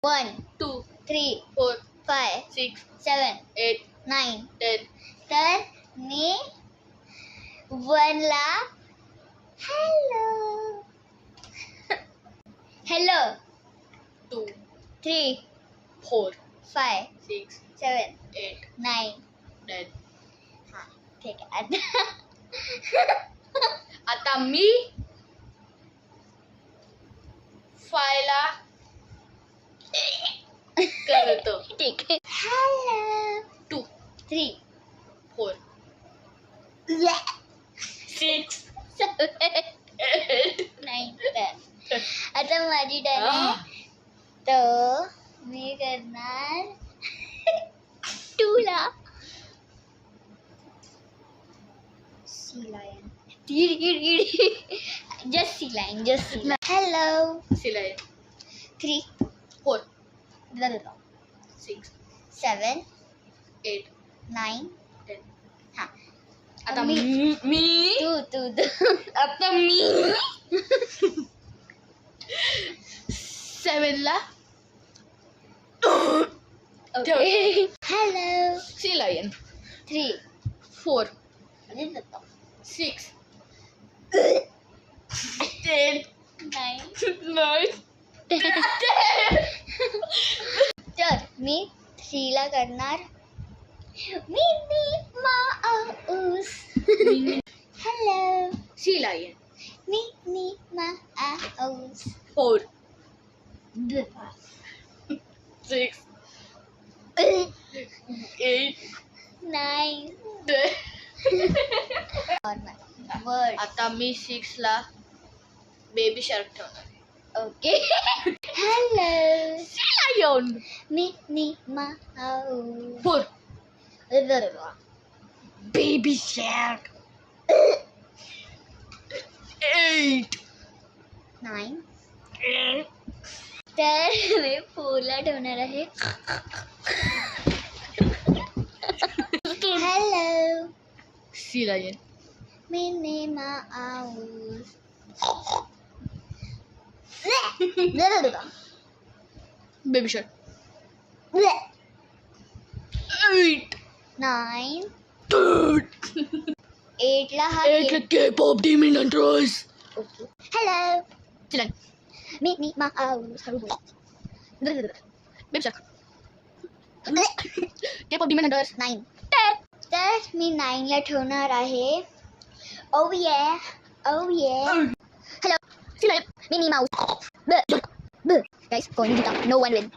1 2 3 4 5 6 7 8 9. 10 तर मी 1 ला hello hello 2 3 4 5 6 7 8 9. 10. हा ठीक आहे आता मी 5 ला करतो. ठीक आहे. हॅलो 2 3 4 6 7 8 9. आता माझी टर्न आहे. तर मी करणार 2 ला sea lion just sea lion hello सिलाई 3 4 6 7 8 9. 10. हा आता मी मी तू आता मी 7 ला ओके हॅलो सी लायन 3 4 6 10 9. 9 तर मी 3 ला करणार mini mouse hello sea lion mini mouse 4 6 8 9. 10. Word आता मी 6 ला बेबी शार्क ठेवणार. Okay hello sea lion mini mouse 4 baby shark 8 9. तर मी 4 ला ठेवणार आहे. Hello sea lion mini mouse baby shark 8 9. 8 8 ला हा 8 K-pop demon hunters. Okay hello sea lion mini mouse हळू बोल baby shark K-pop demon hunters. 9. तर मी 9 ला ठेवणार आहे. ओ ये hello sea lion mini mouse guys कोणी जिंका नो वन विन